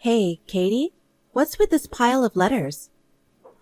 Hey, Katie, what's with this pile of letters?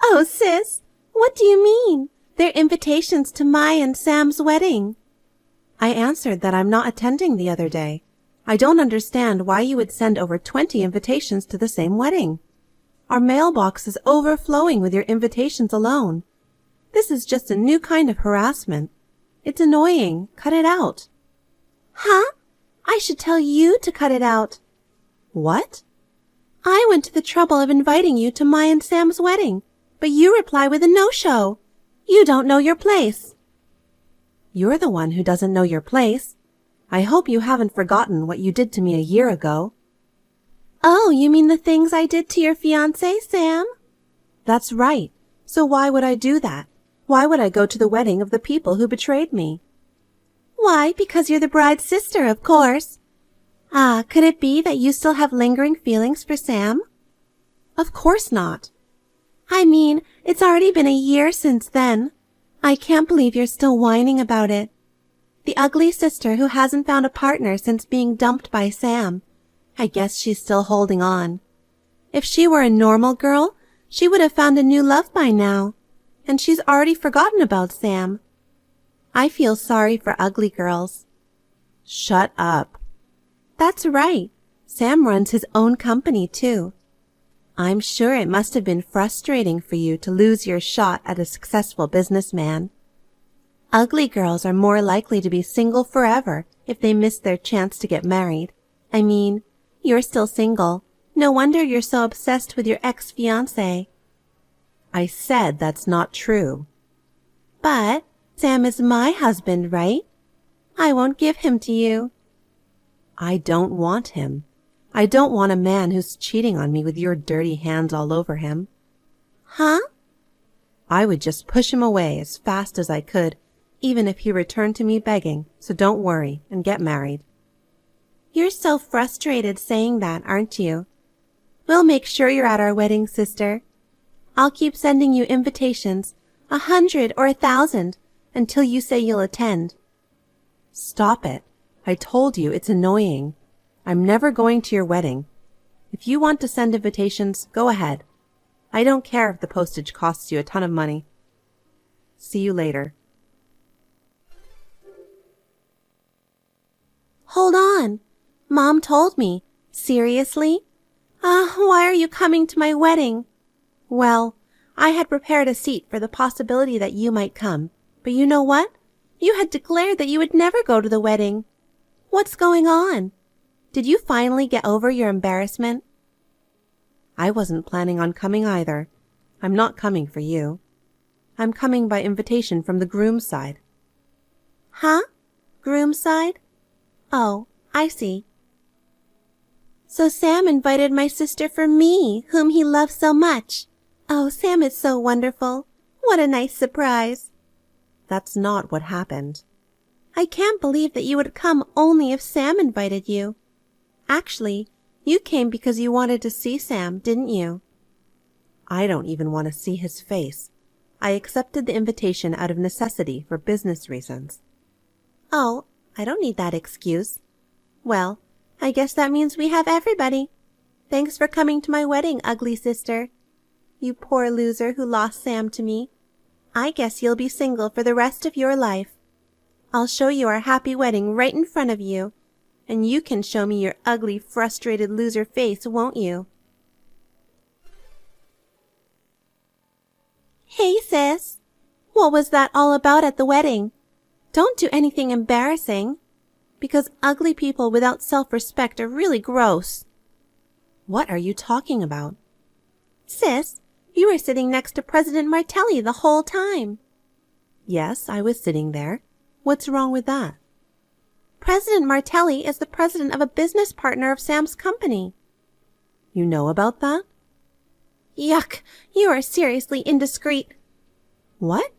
Oh, sis, what do you mean? They're invitations to my and Sam's wedding. I answered that I'm not attending the other day. I don't understand why you would send over 20 invitations to the same wedding. Our mailbox is overflowing with your invitations alone. This is just a new kind of harassment. It's annoying. Cut it out. Huh? I should tell you to cut it out. What? I went to the trouble of inviting you to my and Sam's wedding, but you reply with a no-show. You don't know your place. You're the one who doesn't know your place. I hope you haven't forgotten what you did to me a year ago. Oh, you mean the things I did to your fiancé, Sam? That's right. So why would I do that? Why would I go to the wedding of the people who betrayed me? Why, because you're the bride's sister, of course. Ah, could it be that you still have lingering feelings for Sam? Of course not. I mean, it's already been a year since then. I can't believe you're still whining about it. The ugly sister who hasn't found a partner since being dumped by Sam. I guess she's still holding on. If she were a normal girl, she would have found a new love by now. And she's already forgotten about Sam. I feel sorry for ugly girls. Shut up. That's right. Sam runs his own company, too. I'm sure it must have been frustrating for you to lose your shot at a successful businessman. Ugly girls are more likely to be single forever if they miss their chance to get married. I mean, you're still single. No wonder you're so obsessed with your ex-fiancé. I said that's not true. But Sam is my husband, right? I won't give him to you. I don't want him. I don't want a man who's cheating on me with your dirty hands all over him. Huh? I would just push him away as fast as I could, even if he returned to me begging, so don't worry and get married. You're so frustrated saying that, aren't you? We'll make sure you're at our wedding, sister. I'll keep sending you invitations, 100 or 1,000, until you say you'll attend. Stop it. I told you it's annoying. I'm never going to your wedding. If you want to send invitations, go ahead. I don't care if the postage costs you a ton of money. See you later. Hold on. Mom told me. Seriously? Why are you coming to my wedding? Well, I had prepared a seat for the possibility that you might come. But you know what? You had declared that you would never go to the wedding. What's going on? Did you finally get over your embarrassment? I wasn't planning on coming either. I'm not coming for you. I'm coming by invitation from the groom's side. Huh? Groom's side? Oh, I see. So Sam invited my sister for me, whom he loves so much. Oh, Sam is so wonderful. What a nice surprise. That's not what happened. I can't believe that you would come only if Sam invited you. Actually, you came because you wanted to see Sam, didn't you? I don't even want to see his face. I accepted the invitation out of necessity for business reasons. Oh, I don't need that excuse. Well, I guess that means we have everybody. Thanks for coming to my wedding, ugly sister. You poor loser who lost Sam to me. I guess you'll be single for the rest of your life. I'll show you our happy wedding right in front of you. And you can show me your ugly, frustrated loser face, won't you? Hey, sis. What was that all about at the wedding? Don't do anything embarrassing. Because ugly people without self-respect are really gross. What are you talking about? Sis, you were sitting next to President Martelli the whole time. Yes, I was sitting there. What's wrong with that? President Martelli is the president of a business partner of Sam's company. You know about that? Yuck, you are seriously indiscreet. What?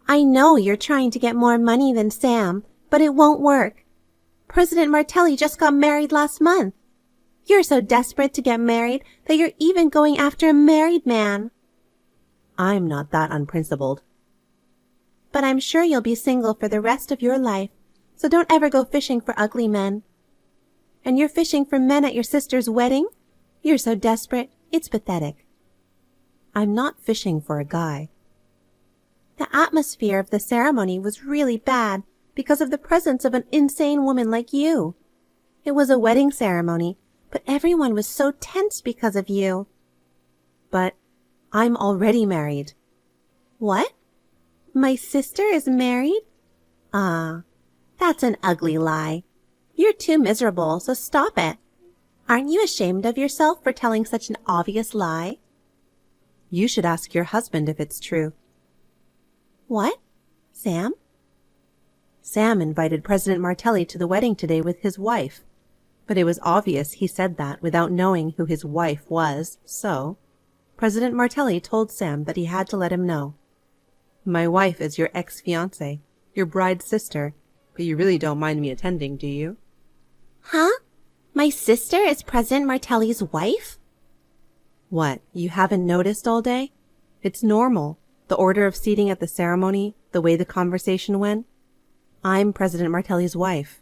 I know you're trying to get more money than Sam, but it won't work. President Martelli just got married last month. You're so desperate to get married that you're even going after a married man. I'm not that unprincipled. But I'm sure you'll be single for the rest of your life, so don't ever go fishing for ugly men. And you're fishing for men at your sister's wedding? You're so desperate, it's pathetic. I'm not fishing for a guy. The atmosphere of the ceremony was really bad because of the presence of an insane woman like you. It was a wedding ceremony, but everyone was so tense because of you. But I'm already married. What? My sister is married? That's an ugly lie. You're too miserable, so stop it. Aren't you ashamed of yourself for telling such an obvious lie? You should ask your husband if it's true. What? Sam? Sam invited President Martelli to the wedding today with his wife. But it was obvious he said that without knowing who his wife was, so President Martelli told Sam that he had to let him know. My wife is your ex-fiancé, your bride's sister, but you really don't mind me attending, do you? Huh? My sister is President Martelli's wife? What, you haven't noticed all day? It's normal. The order of seating at the ceremony, the way the conversation went. I'm President Martelli's wife.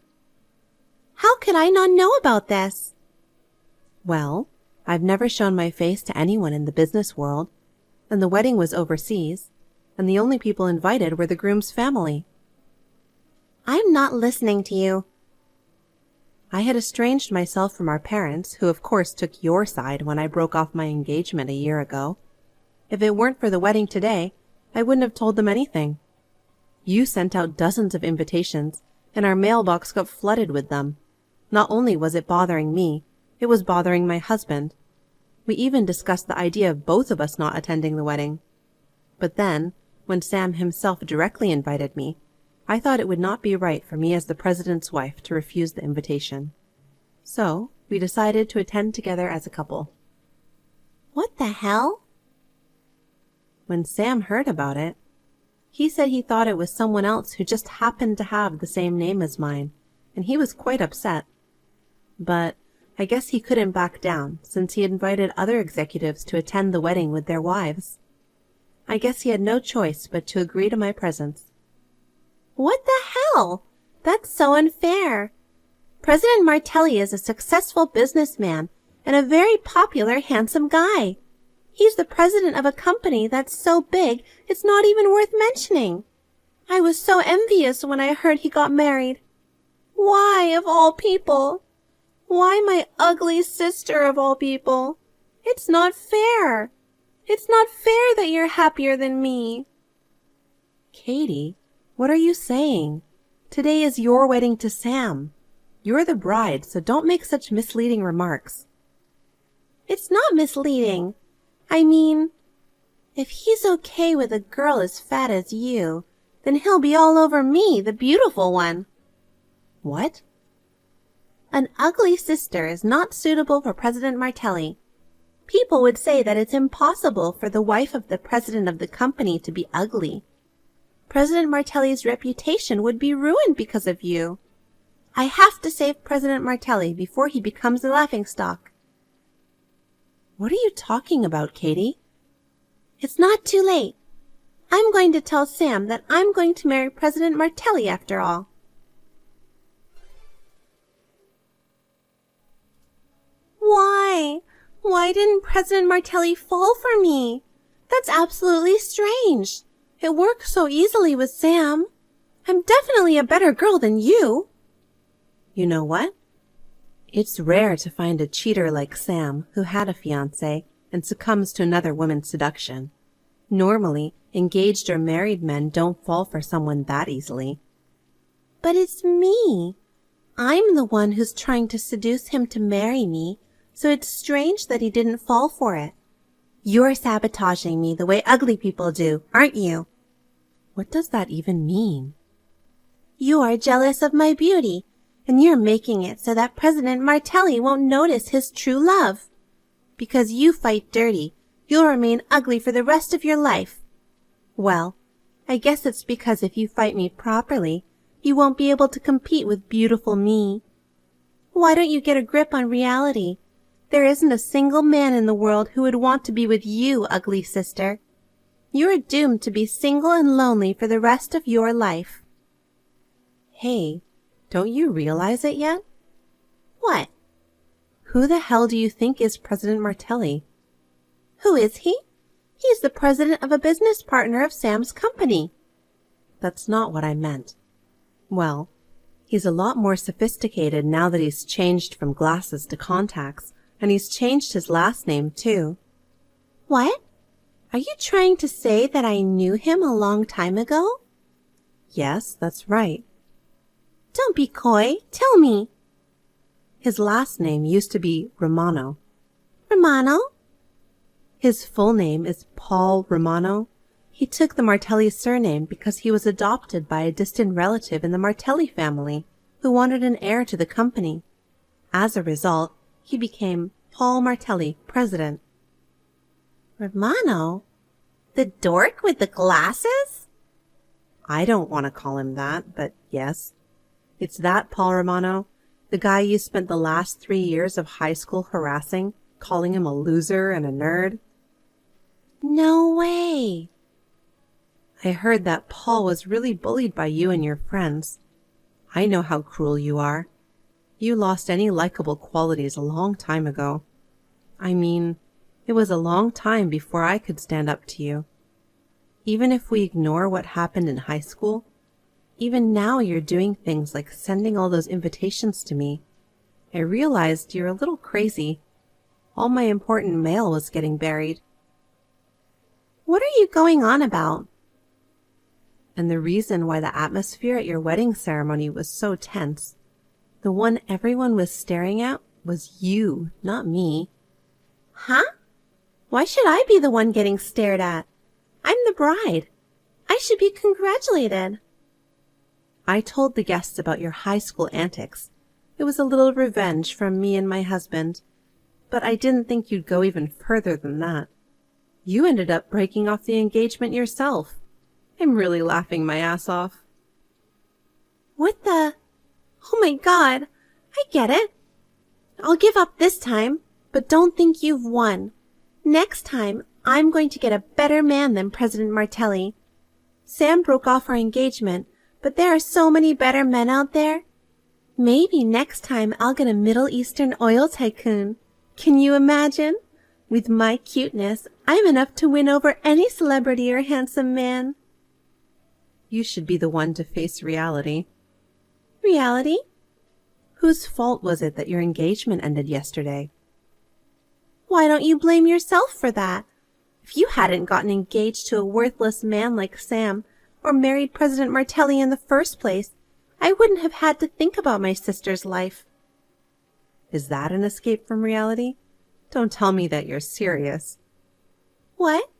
How could I not know about this? Well, I've never shown my face to anyone in the business world, and the wedding was overseas, and the only people invited were the groom's family. I'm not listening to you. I had estranged myself from our parents, who of course took your side when I broke off my engagement a year ago. If it weren't for the wedding today, I wouldn't have told them anything. You sent out dozens of invitations, and our mailbox got flooded with them. Not only was it bothering me, it was bothering my husband. We even discussed the idea of both of us not attending the wedding. But then, when Sam himself directly invited me, I thought it would not be right for me as the president's wife to refuse the invitation. So, we decided to attend together as a couple. What the hell? When Sam heard about it, he said he thought it was someone else who just happened to have the same name as mine, and he was quite upset. But I guess he couldn't back down, since he invited other executives to attend the wedding with their wives. I guess he had no choice but to agree to my presence. What the hell? That's so unfair. President Martelli is a successful businessman and a very popular, handsome guy. He's the president of a company that's so big it's not even worth mentioning. I was so envious when I heard he got married. Why, of all people? Why my ugly sister of all people? It's not fair. It's not fair that you're happier than me. Katie, what are you saying? Today is your wedding to Sam. You're the bride, so don't make such misleading remarks. It's not misleading. I mean, if he's okay with a girl as fat as you, then he'll be all over me, the beautiful one. What? An ugly sister is not suitable for President Martelli. People would say that it's impossible for the wife of the president of the company to be ugly. President Martelli's reputation would be ruined because of you. I have to save President Martelli before he becomes a laughingstock. What are you talking about, Katie? It's not too late. I'm going to tell Sam that I'm going to marry President Martelli after all. Why? Why didn't President Martelli fall for me? That's absolutely strange. It worked so easily with Sam. I'm definitely a better girl than you. You know what? It's rare to find a cheater like Sam who had a fiancé and succumbs to another woman's seduction. Normally, engaged or married men don't fall for someone that easily. But it's me. I'm the one who's trying to seduce him to marry me, so it's strange that he didn't fall for it. You're sabotaging me the way ugly people do, aren't you? What does that even mean? You are jealous of my beauty, and you're making it so that President Martelli won't notice his true love. Because you fight dirty, you'll remain ugly for the rest of your life. Well, I guess it's because if you fight me properly, you won't be able to compete with beautiful me. Why don't you get a grip on reality? There isn't a single man in the world who would want to be with you, ugly sister. You're doomed to be single and lonely for the rest of your life. Hey, don't you realize it yet? What? Who the hell do you think is President Martelli? Who is he? He's the president of a business partner of Sam's company. That's not what I meant. Well, he's a lot more sophisticated now that he's changed from glasses to contacts, and he's changed his last name too. What? Are you trying to say that I knew him a long time ago? Yes, that's right. Don't be coy. Tell me. His last name used to be Romano. Romano? His full name is Paul Romano. He took the Martelli surname because he was adopted by a distant relative in the Martelli family who wanted an heir to the company. As a result, he became Paul Martelli, president. Romano? The dork with the glasses? I don't want to call him that, but yes. It's that Paul Romano, the guy you spent the last 3 years of high school harassing, calling him a loser and a nerd. No way. I heard that Paul was really bullied by you and your friends. I know how cruel you are. You lost any likable qualities a long time ago. I mean, it was a long time before I could stand up to you. Even if we ignore what happened in high school, even now you're doing things like sending all those invitations to me. I realized you're a little crazy. All my important mail was getting buried. What are you going on about? And the reason why the atmosphere at your wedding ceremony was so tense, the one everyone was staring at, was you, not me. Huh? Why should I be the one getting stared at? I'm the bride. I should be congratulated. I told the guests about your high school antics. It was a little revenge from me and my husband, but I didn't think you'd go even further than that. You ended up breaking off the engagement yourself. I'm really laughing my ass off. What the? Oh my God. I get it. I'll give up this time, but don't think you've won. Next time, I'm going to get a better man than President Martelli. Sam broke off our engagement, but there are so many better men out there. Maybe next time I'll get a Middle Eastern oil tycoon. Can you imagine? With my cuteness, I'm enough to win over any celebrity or handsome man. You should be the one to face reality. Reality? Whose fault was it that your engagement ended yesterday? Why don't you blame yourself for that? If you hadn't gotten engaged to a worthless man like Sam, or married President Martelli in the first place, I wouldn't have had to think about my sister's life. Is that an escape from reality? Don't tell me that you're serious. What?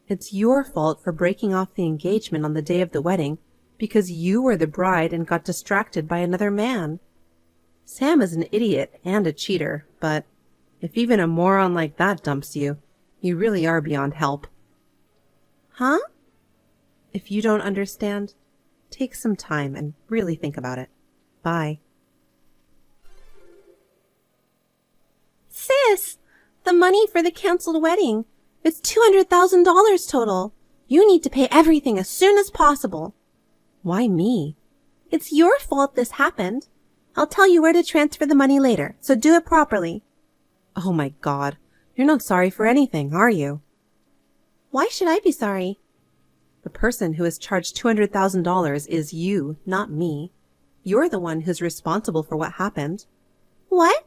It's your fault for breaking off the engagement on the day of the wedding because you were the bride and got distracted by another man. Sam is an idiot and a cheater, but if even a moron like that dumps you, you really are beyond help. Huh? If you don't understand, take some time and really think about it. Bye. Sis, the money for the canceled wedding. It's $200,000 total. You need to pay everything as soon as possible. Why me? It's your fault this happened. I'll tell you where to transfer the money later, so do it properly. Oh my God. You're not sorry for anything, are you? Why should I be sorry? The person who is charged $200,000 is you, not me. You're the one who's responsible for what happened. What?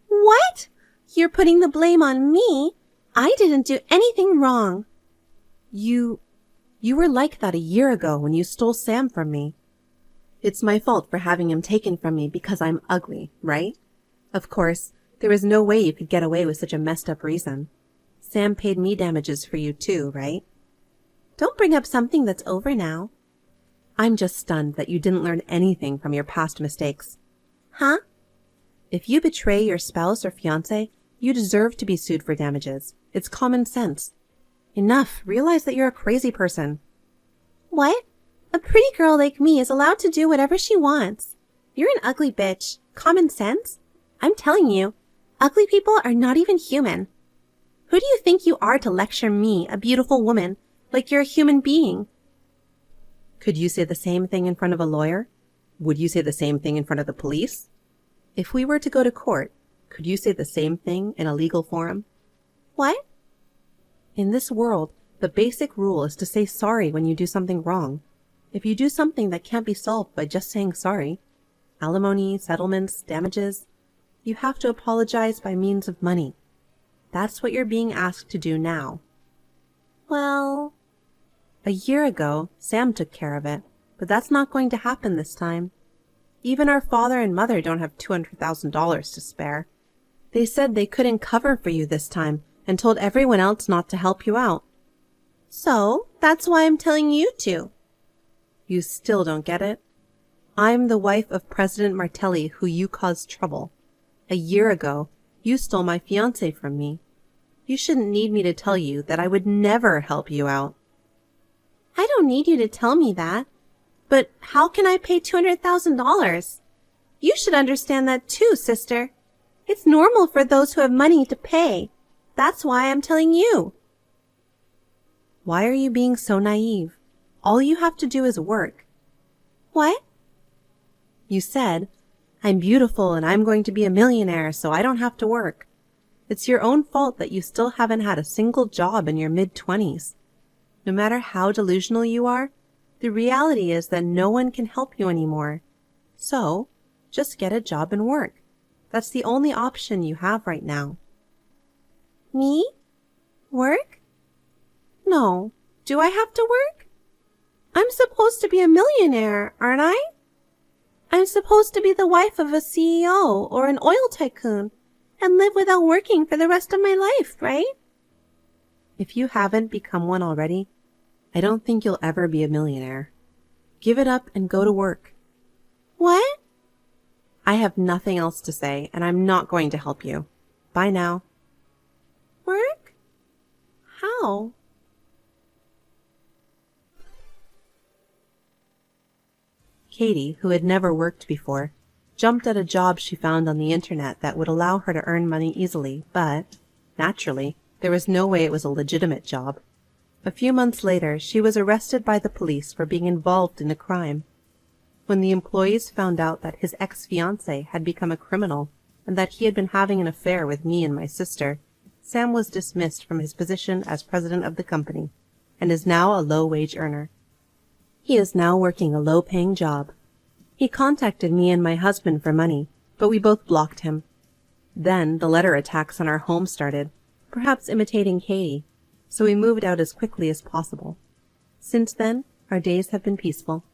What? You're putting the blame on me? I didn't do anything wrong. You were like that a year ago when you stole Sam from me. It's my fault for having him taken from me because I'm ugly, right? Of course, there is no way you could get away with such a messed up reason. Sam paid me damages for you too, right? Don't bring up something that's over now. I'm just stunned that you didn't learn anything from your past mistakes. Huh? If you betray your spouse or fiancé, you deserve to be sued for damages. It's common sense. Enough. Realize that you're a crazy person. What? A pretty girl like me is allowed to do whatever she wants. You're an ugly bitch. Common sense? I'm telling you, ugly people are not even human. Who do you think you are to lecture me, a beautiful woman, like you're a human being? Could you say the same thing in front of a lawyer? Would you say the same thing in front of the police? If we were to go to court, Could you say the same thing in a legal forum? What? In this world, the basic rule is to say sorry when you do something wrong. If you do something that can't be solved by just saying sorry, alimony, settlements, damages, you have to apologize by means of money. That's what you're being asked to do now. Well, a year ago, Sam took care of it, but that's not going to happen this time. Even our father and mother don't have $200,000 to spare. They said they couldn't cover for you this time and told everyone else not to help you out. So, that's why I'm telling you to. You still don't get it? I'm the wife of President Martelli who you caused trouble. A year ago, you stole my fiancé from me. You shouldn't need me to tell you that I would never help you out. I don't need you to tell me that. But how can I pay $200,000? You should understand that too, sister. It's normal for those who have money to pay. That's why I'm telling you. Why are you being so naive? All you have to do is work. What? You said, I'm beautiful and I'm going to be a millionaire, so I don't have to work. It's your own fault that you still haven't had a single job in your mid-20s. No matter how delusional you are, the reality is that no one can help you anymore. So, just get a job and work. That's the only option you have right now. Me? Work? No. Do I have to work? I'm supposed to be a millionaire, aren't I? I'm supposed to be the wife of a CEO or an oil tycoon and live without working for the rest of my life, right? If you haven't become one already, I don't think you'll ever be a millionaire. Give it up and go to work. What? I have nothing else to say, and I'm not going to help you. Bye now. Work? How? Katie, who had never worked before, jumped at a job she found on the internet that would allow her to earn money easily, but, naturally, there was no way it was a legitimate job. A few months later, she was arrested by the police for being involved in a crime. When the employees found out that his ex-fiancé had become a criminal and that he had been having an affair with me and my sister, Sam was dismissed from his position as president of the company and is now a low-wage earner. He is now working a low-paying job. He contacted me and my husband for money, but we both blocked him. Then the letter attacks on our home started, perhaps imitating Katie, so we moved out as quickly as possible. Since then, our days have been peaceful.